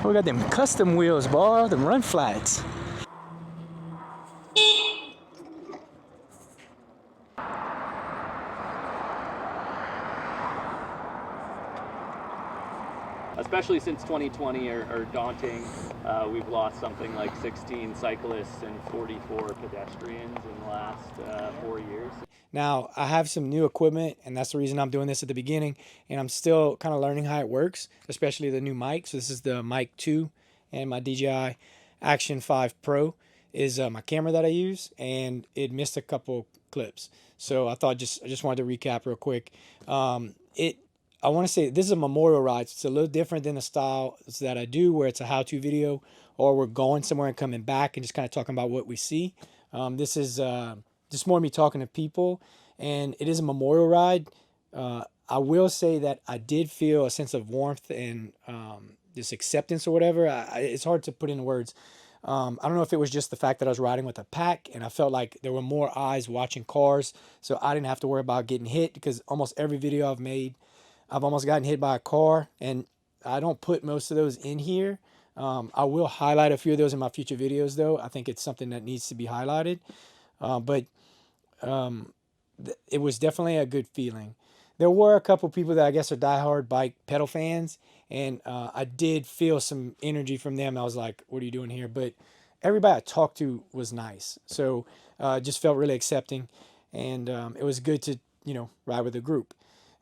We got them custom wheels, boy, them run flats. Especially since 2020 are daunting. We've lost something like 16 cyclists and 44 pedestrians in the last 4 years. Now, I have some new equipment, and that's the reason I'm doing this at the beginning, and I'm still kind of learning how it works, especially the new mic. So this is the Mic 2, and my DJI Action 5 Pro is my camera that I use, and it missed a couple clips. So I thought I just wanted to recap real quick. I want to say this is a memorial ride. So it's a little different than the style that I do, where it's a how-to video, or we're going somewhere and coming back and just kind of talking about what we see. This is just more me talking to people, and it is a memorial ride. I will say that I did feel a sense of warmth and this acceptance or whatever. It's hard to put into words. I don't know if it was just the fact that I was riding with a pack, and I felt like there were more eyes watching cars, so I didn't have to worry about getting hit, because almost every video I've made, I've almost gotten hit by a car, and I don't put most of those in here. I will highlight a few of those in my future videos, though. I think it's something that needs to be highlighted. But it was definitely a good feeling. There were a couple people that I guess are diehard bike pedal fans, and I did feel some energy from them. I was like, what are you doing here? But everybody I talked to was nice. So just felt really accepting, and it was good to, ride with a group.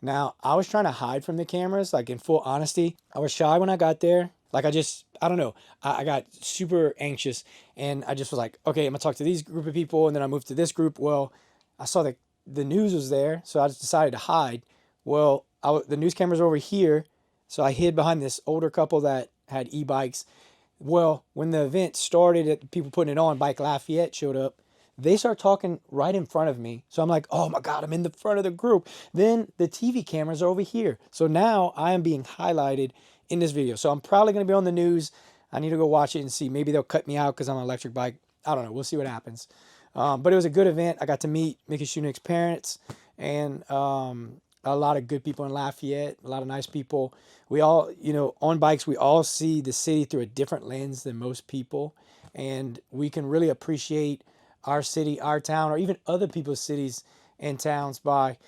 Now, I was trying to hide from the cameras, like in full honesty. I was shy when I got there. Like I don't know. I got super anxious, and I just was like, okay, I'm gonna talk to these group of people, and then I moved to this group. Well, I saw that the news was there, so I just decided to hide. Well, the news cameras were over here, so I hid behind this older couple that had e-bikes. Well, when the event started, people putting it on, Bike Lafayette showed up. They start talking right in front of me. So I'm like, oh my God, I'm in the front of the group. Then the TV cameras are over here. So now I am being highlighted in this video. So I'm probably going to be on the news. I need to go watch it and see. Maybe they'll cut me out because I'm an electric bike. I don't know. We'll see what happens. But it was a good event. I got to meet Mickey Shunick's parents, and a lot of good people in Lafayette, a lot of nice people. We all, on bikes, we all see the city through a different lens than most people. And we can really appreciate our city, our town, or even other people's cities and towns by,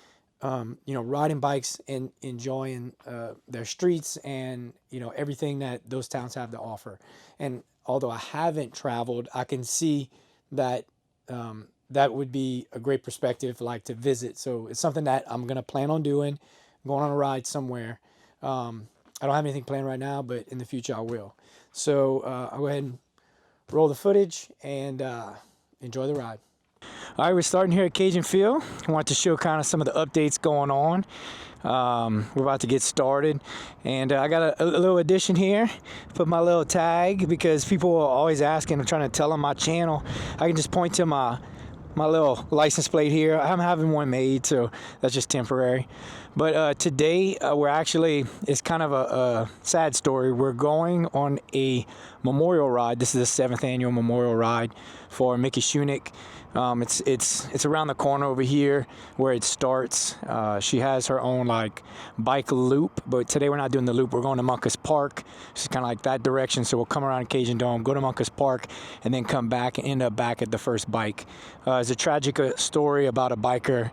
riding bikes and enjoying their streets and, everything that those towns have to offer. And although I haven't traveled, I can see that that would be a great perspective, like to visit. So it's something that I'm going to plan on doing, going on a ride somewhere. I don't have anything planned right now, but in the future I will. So I'll go ahead and roll the footage and enjoy the ride. All right, we're starting here at Cajun Field. I want to show kind of some of the updates going on. We're about to get started, and I got a little addition here. Put my little tag because people are always asking. I'm trying to tell them my channel. I can just point to my little license plate here. I'm having one made, so that's just temporary. But today we're actually, it's kind of a sad story. We're going on a memorial ride. This is the 7th annual memorial ride for Mickey Shunick. It's around the corner over here where it starts. She has her own bike loop, but today we're not doing the loop. We're going to Munkus Park. It's kind of like that direction. So we'll come around Cajun Dome, go to Munkus Park, and then come back and end up back at the first bike. It's a tragic story about a biker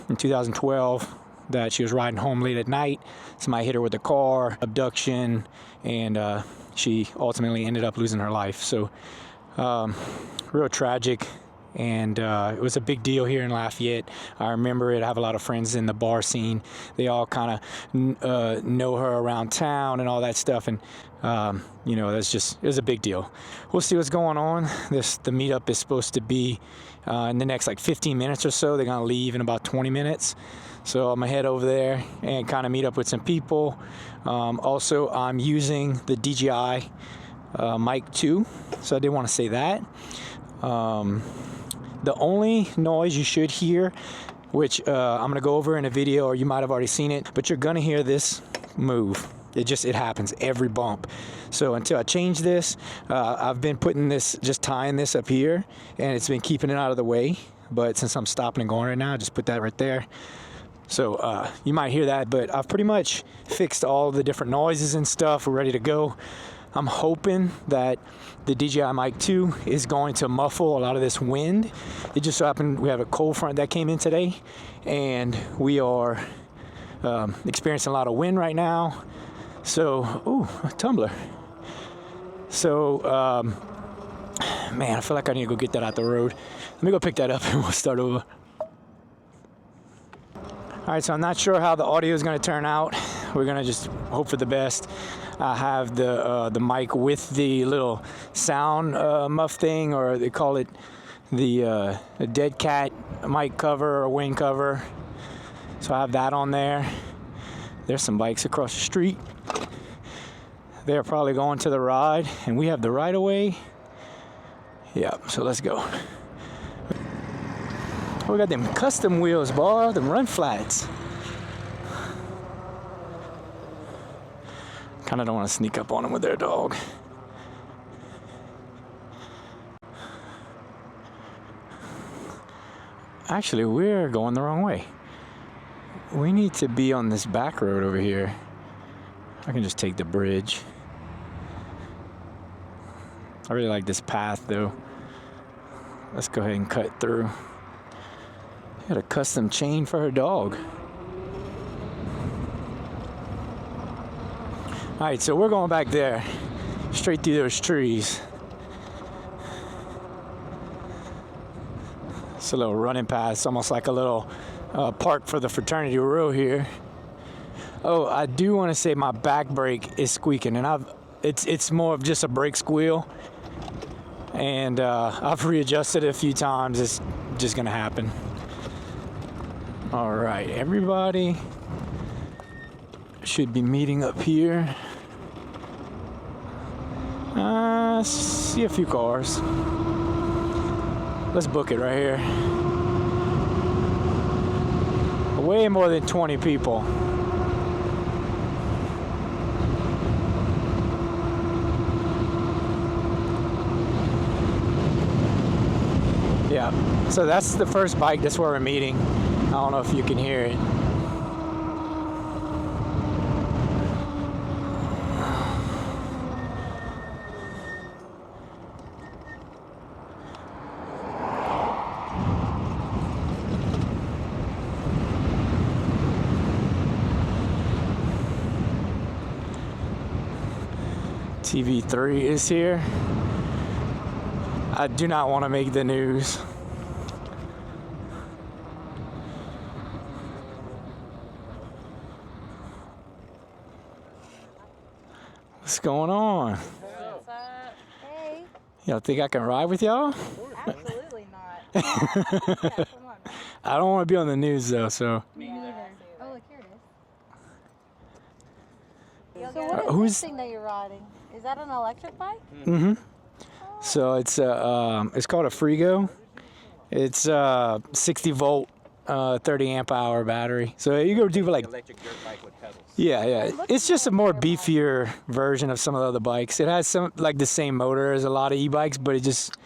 in 2012 that she was riding home late at night. Somebody hit her with a car, abduction, and she ultimately ended up losing her life. So real tragic. And it was a big deal here in Lafayette. I remember it. I have a lot of friends in the bar scene. They all kind of know her around town and all that stuff. And, it was a big deal. We'll see what's going on. The meetup is supposed to be in the next 15 minutes or so. They're going to leave in about 20 minutes. So I'm going to head over there and kind of meet up with some people. Also, I'm using the DJI Mic 2. So I did want to say that. The only noise you should hear, which I'm going to go over in a video, or you might have already seen it, but you're going to hear this move. It happens every bump. So until I change this, I've been just tying this up here, and it's been keeping it out of the way. But since I'm stopping and going right now, I just put that right there. So you might hear that, but I've pretty much fixed all the different noises and stuff. We're ready to go. I'm hoping that the DJI Mic 2 is going to muffle a lot of this wind. It just so happened we have a cold front that came in today, and we are experiencing a lot of wind right now. So, ooh, a tumbler. So, man, I feel like I need to go get that out the road. Let me go pick that up and we'll start over. All right, so I'm not sure how the audio is going to turn out. We're going to just hope for the best. I have the mic with the little sound muff thing, or they call it the dead cat mic cover or wing cover. So I have that on there. There's some bikes across the street. They're probably going to the ride, and we have the right of way. Yeah, so let's go. We got them custom wheels, boy, them run flats. Kind of don't want to sneak up on them with their dog. Actually, we're going the wrong way. We need to be on this back road over here. I can just take the bridge. I really like this path, though. Let's go ahead and cut through. Got a custom chain for her dog. All right, so we're going back there, straight through those trees. It's a little running path. It's almost like a little park for the fraternity row here. Oh, I do want to say my back brake is squeaking, and it's more of just a brake squeal. And I've readjusted it a few times. It's just gonna happen. All right, everybody should be meeting up here. See a few cars. Let's book it right here. Way more than 20 people. Yeah, so that's the first bike. That's where we're meeting. I don't know if you can hear it. TV3 is here. I do not want to make the news. What's going on? What's up? Hey. Y'all think I can ride with y'all? Absolutely not. Yeah, come on. I don't want to be on the news though, so. Me neither. Oh, look, here it is. So Uh, what is who's- this thing that you're riding? Is that an electric bike? Mm-hmm. So it's called a Freego. It's 60 volt, 30 amp hour battery. So you go do like Electric dirt bike with pedals. yeah. It's just a more beefier version of some of the other bikes. It has some like the same motor as a lot of e-bikes, but it just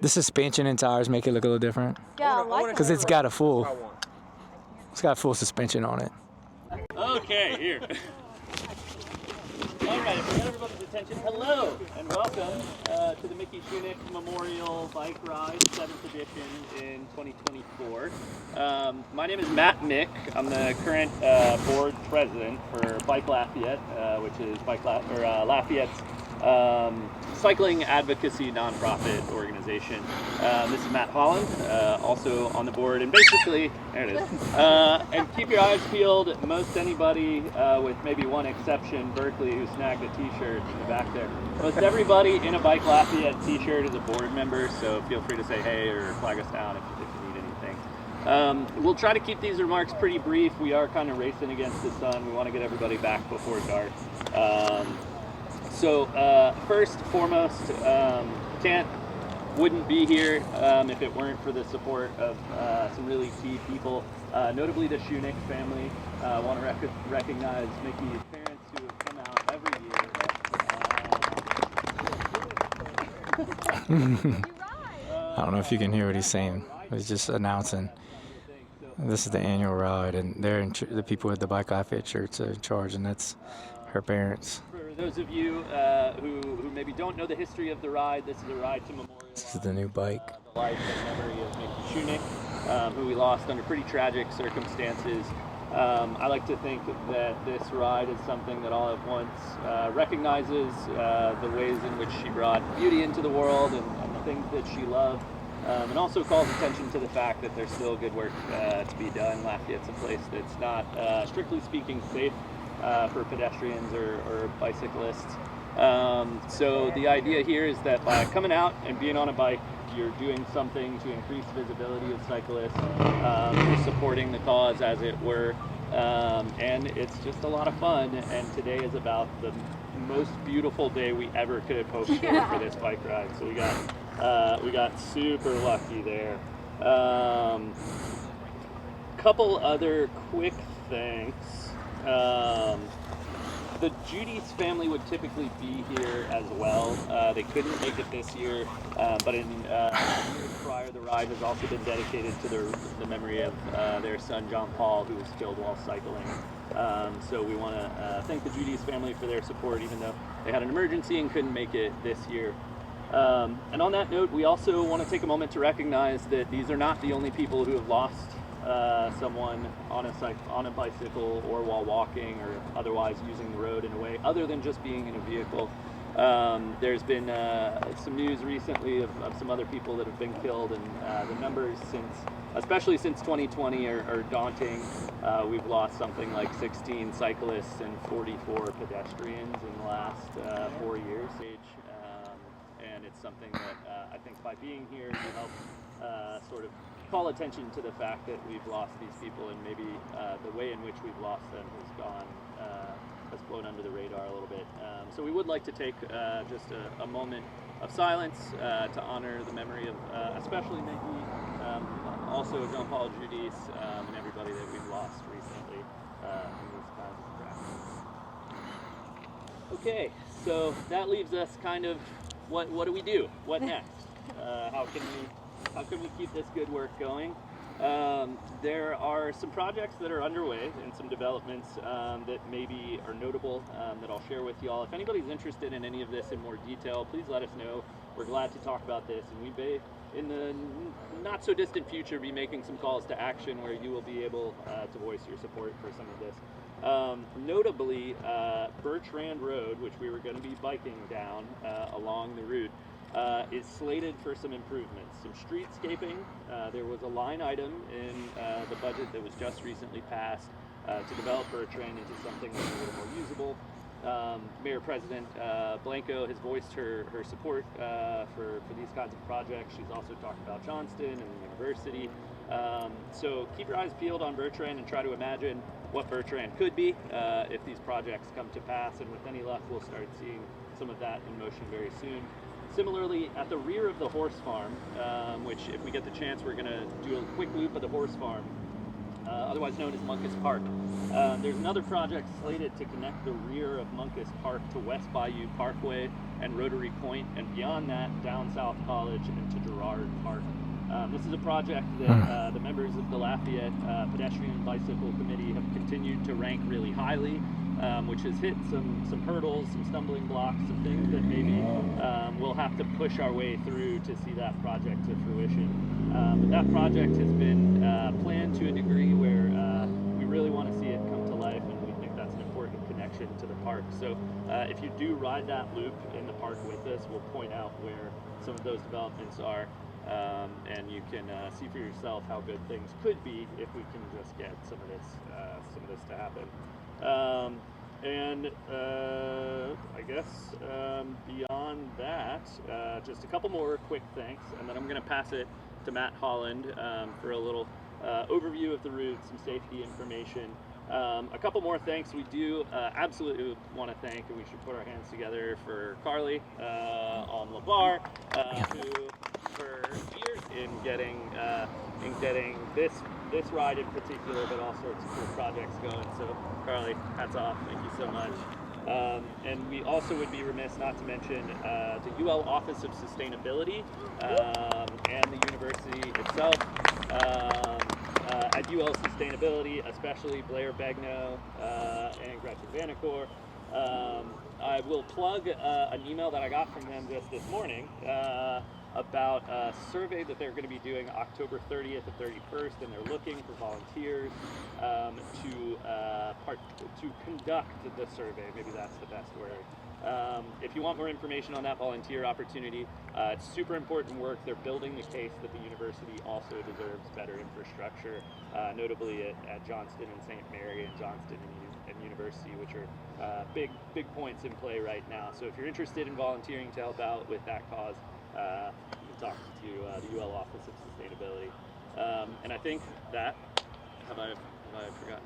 the suspension and tires make it look a little different Yeah, I like because it. it's got a full suspension on it. Okay, here. All right, if we got everybody's attention, hello and welcome to the Mickey Shunick Memorial Bike Ride, 7th edition in 2024. My name is Matt Mick. I'm the current board president for Bike Lafayette, which is Lafayette's cycling advocacy nonprofit organization. This is Matt Holland, also on the board, and basically, there it is. And keep your eyes peeled. Most anybody, with maybe one exception, Berkeley, who snagged a T-shirt in the back there. Most everybody in a Bike Lafayette T-shirt is a board member, so feel free to say hey or flag us down if you need anything. We'll try to keep these remarks pretty brief. We are kind of racing against the sun. We want to get everybody back before dark. So first and foremost, wouldn't be here if it weren't for the support of some really key people, notably the Shunick family. I want to recognize Mickey's parents who have come out every year. I don't know if you can hear what he's saying. He's just announcing. So This is the annual ride, and they're the people with the Bike Life Fit shirts are in charge, and that's her parents. For those of you who maybe don't know the history of the ride, this is a ride to memorialize This is the new bike. the life and memory of Mickey Shunick, who we lost under pretty tragic circumstances. I like to think that this ride is something that all at once recognizes the ways in which she brought beauty into the world and the things that she loved, and also calls attention to the fact that there's still good work to be done. Lafayette's a place that's not, strictly speaking, safe for pedestrians or bicyclists. So the idea here is that by coming out and being on a bike, you're doing something to increase visibility of cyclists, you're supporting the cause, as it were, and it's just a lot of fun. And today is about the most beautiful day we ever could have hoped for this bike ride. So we got super lucky there. Couple other quick things. The Judy's family would typically be here as well. They couldn't make it this year, but in years prior, the ride has also been dedicated to the memory of their son, John Paul, who was killed while cycling. So we want to thank the Judy's family for their support, even though they had an emergency and couldn't make it this year. And on that note, we also want to take a moment to recognize that these are not the only people who have lost someone on a bicycle or while walking or otherwise using the road in a way other than just being in a vehicle. There's been some news recently of some other people that have been killed, and the numbers especially since 2020 are daunting. We've lost something like 16 cyclists and 44 pedestrians in the last 4 years. And it's something that I think by being here we help sort of call attention to the fact that we've lost these people, and maybe the way in which we've lost them has flown under the radar a little bit. So we would like to take just a moment of silence to honor the memory of especially Mickey, also John Paul, Judy's, and everybody that we've lost recently in these kinds of crashes. Okay, so that leaves us kind of, what do we do? What next? How can we keep this good work going? There are some projects that are underway and some developments that maybe are notable that I'll share with y'all. If anybody's interested in any of this in more detail, please let us know. We're glad to talk about this, and we may, in the not so distant future, be making some calls to action where you will be able to voice your support for some of this. Notably, Bertrand Road, which we were going to be biking down along the route, is slated for some improvements, some streetscaping. There was a line item in the budget that was just recently passed to develop Bertrand into something that's a little more usable. Mayor President Blanco has voiced her support for these kinds of projects. She's also talked about Johnston and the university. So keep your eyes peeled on Bertrand and try to imagine what Bertrand could be if these projects come to pass, and with any luck we'll start seeing some of that in motion very soon. Similarly, at the rear of the horse farm, which if we get the chance we're going to do a quick loop of the horse farm, otherwise known as Munkus Park. There's another project slated to connect the rear of Munkus Park to West Bayou Parkway and Rotary Point, and beyond that, down South College and to Girard Park. This is a project that the members of the Lafayette Pedestrian and Bicycle Committee have continued to rank really highly, which has hit some hurdles, some stumbling blocks, some things that maybe we'll have to push our way through to see that project to fruition. But that project has been planned to a degree where we really want to see it come to life, and we think that's an important connection to the park. So if you do ride that loop in the park with us, we'll point out where some of those developments are, and you can see for yourself how good things could be if we can just get some of this to happen. I guess beyond that, just a couple more quick thanks, and then I'm going to pass it to Matt Holland for a little overview of the route, some safety information. A couple more thanks. We do absolutely want to thank, and we should put our hands together for Carly on LeVar, who for years in getting this ride in particular, but all sorts of cool projects going. So Carly, hats off. Thank you so much. And we also would be remiss not to mention the UL Office of Sustainability and the university itself at UL Sustainability, especially Blair Begno and Gretchen Vanacore. I will plug an email that I got from them just this morning about a survey that they're going to be doing October 30th and 31st, and they're looking for volunteers to conduct the survey. Maybe that's the best word. If you want more information on that volunteer opportunity, it's super important work. They're building the case that the university also deserves better infrastructure, notably at Johnston and St. Mary and Johnston and University, which are big points in play right now. So if you're interested in volunteering to help out with that cause, you can talk to the UL Office of Sustainability. And I think that, have I forgotten?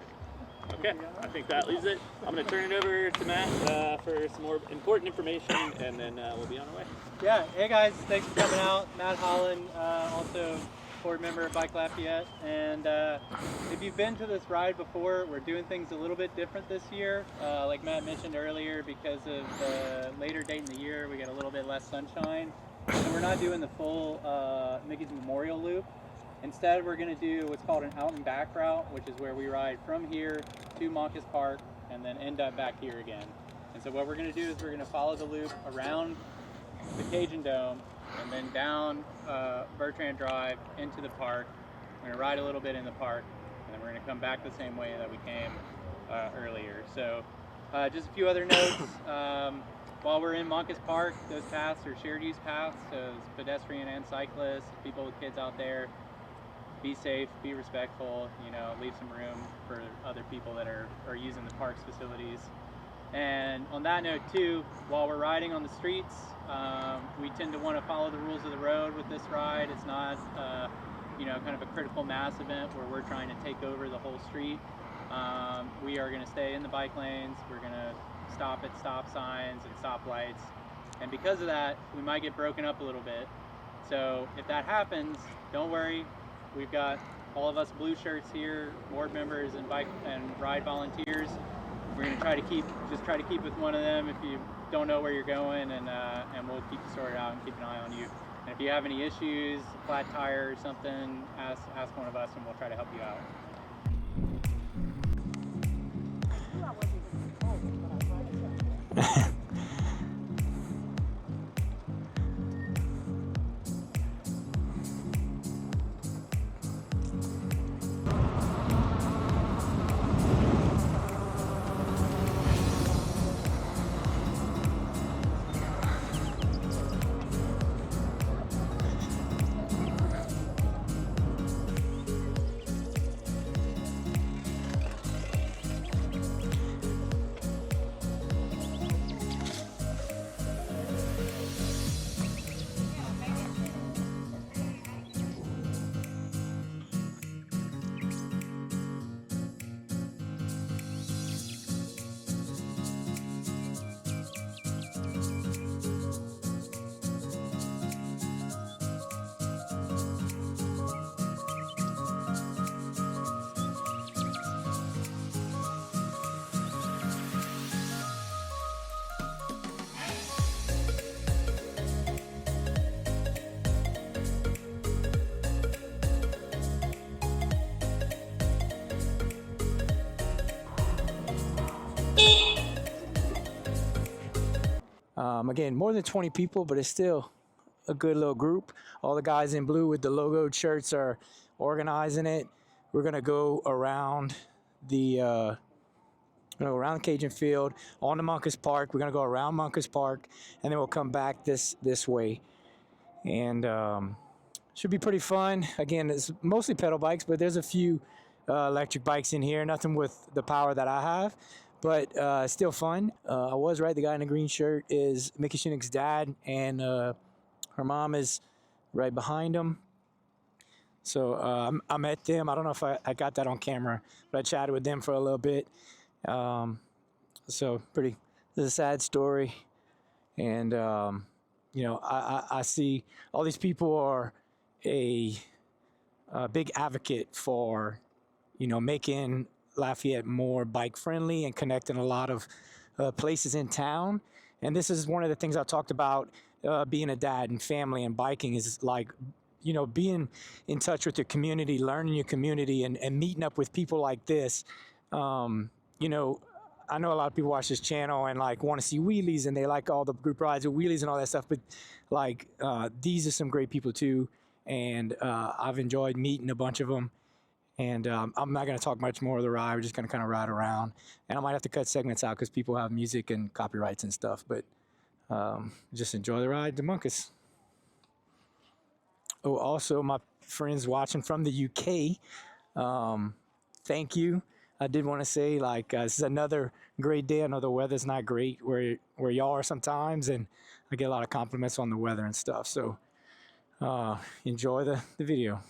Okay, I think that leaves it. I'm going to turn it over to Matt for some more important information, and then we'll be on our way. Yeah, hey guys, thanks for coming out. Matt Holland, also board member of Bike Lafayette. And if you've been to this ride before, we're doing things a little bit different this year. Like Matt mentioned earlier, because of the later date in the year, we get a little bit less sunshine. So we're not doing the full Mickey's Memorial Loop. Instead, we're going to do what's called an out and back route, which is where we ride from here to Monkus Park and then end up back here again. And so what we're going to do is we're going to follow the loop around the Cajun Dome and then down Bertrand Drive into the park. We're going to ride a little bit in the park, and then we're going to come back the same way that we came earlier. So just a few other notes. While we're in Monkus Park, those paths are shared use paths, so it's pedestrian and cyclists, people with kids out there. Be safe, be respectful, leave some room for other people that are using the park's facilities. And on that note too, while we're riding on the streets, we tend to want to follow the rules of the road with this ride. It's not, kind of a critical mass event where we're trying to take over the whole street. We are going to stay in the bike lanes. We're going to stop at stop signs and stoplights. And because of that, we might get broken up a little bit. So if that happens, don't worry. We've got all of us blue shirts here, board members and bike and ride volunteers. We're going to try to keep with one of them if you don't know where you're going, and we'll keep you sorted out and keep an eye on you. And if you have any issues, a flat tire or something, ask one of us and we'll try to help you out. Again, more than 20 people, but it's still a good little group. All the guys in blue with the logoed shirts are organizing it. We're gonna go around the Cajun Field, on to Monkus Park. We're gonna go around Monkus Park, and then we'll come back this way. And should be pretty fun. Again, it's mostly pedal bikes, but there's a few electric bikes in here. Nothing with the power that I have, but still fun. I was right. The guy in the green shirt is Mickey Shunick's dad, and her mom is right behind him. So I met them. I don't know if I got that on camera, but I chatted with them for a little bit. So this is a sad story. And, I see all these people are a big advocate for, making Lafayette more bike friendly and connecting a lot of places in town. And this is one of the things I talked about, being a dad and family and biking is like, you know, being in touch with your community, learning your community, and meeting up with people like this. You know, I know a lot of people watch this channel and like want to see wheelies, and they like all the group rides with wheelies and all that stuff. But like, these are some great people too, and I've enjoyed meeting a bunch of them. And I'm not going to talk much more of the ride. We're just going to kind of ride around, and I might have to cut segments out because people have music and copyrights and stuff. But just enjoy the ride to Monkus. Oh, also my friends watching from the UK, thank you. I did want to say, like, this is another great day. I know the weather's not great where y'all are sometimes, and I get a lot of compliments on the weather and stuff. So enjoy the video.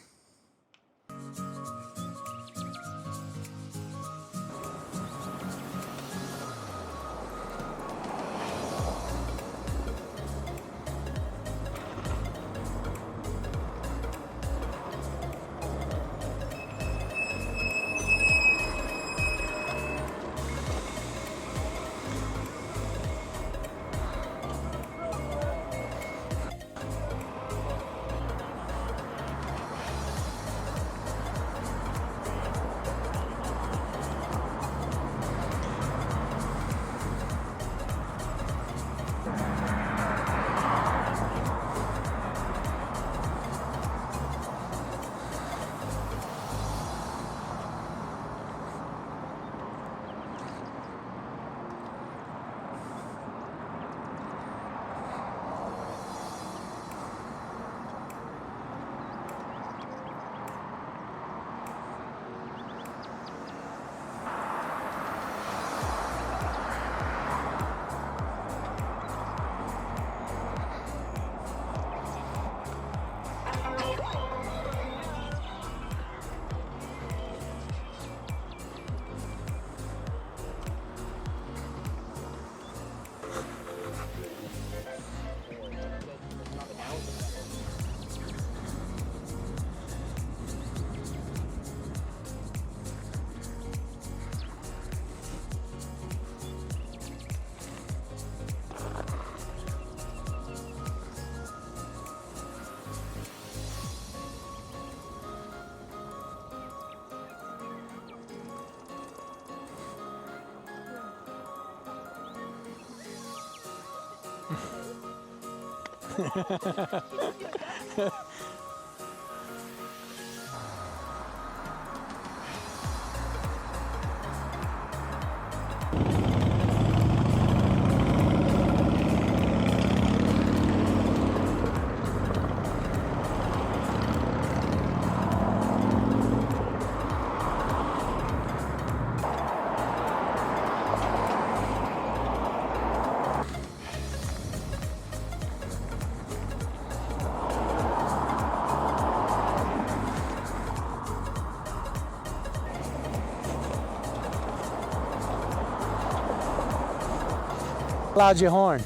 Loud your horn.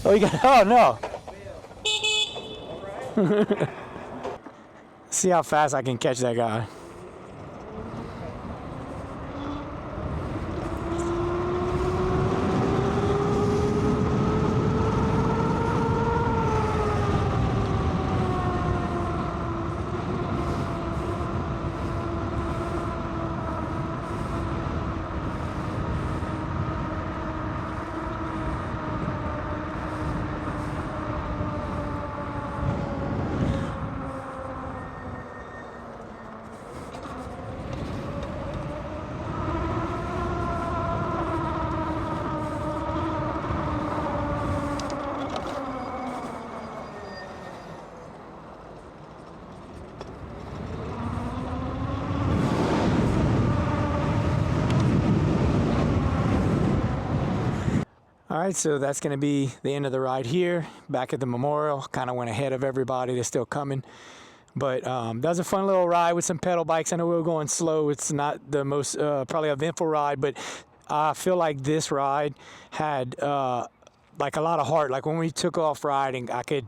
Oh, you got, oh no. See how fast I can catch that guy. All right, so that's going to be the end of the ride here. Back at the memorial, kind of went ahead of everybody. They're still coming. But that was a fun little ride with some pedal bikes. I know we were going slow. It's not the most probably eventful ride, but I feel like this ride had like a lot of heart. Like when we took off riding, I could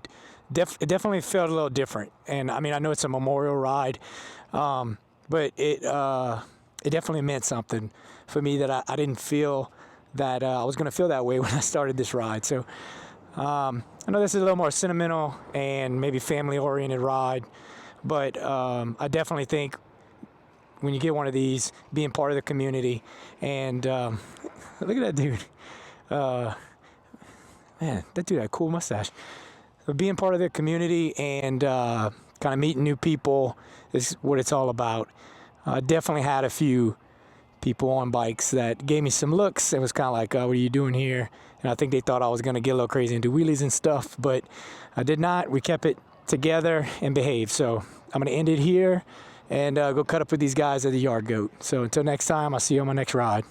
it definitely felt a little different. And I mean, I know it's a memorial ride, but it definitely meant something for me that I didn't feel that I was going to feel that way when I started this ride. So I know this is a little more sentimental and maybe family-oriented ride, but I definitely think when you get one of these, being part of the community, and look at that dude. Man, that dude had a cool mustache. But being part of the community and kind of meeting new people is what it's all about. I definitely had a few people on bikes that gave me some looks. It was kind of like, what are you doing here? And I think they thought I was going to get a little crazy and do wheelies and stuff, but I did not. We kept it together and behaved. So I'm going to end it here and go cut up with these guys at the Yard Goat. So until next time, I'll see you on my next ride.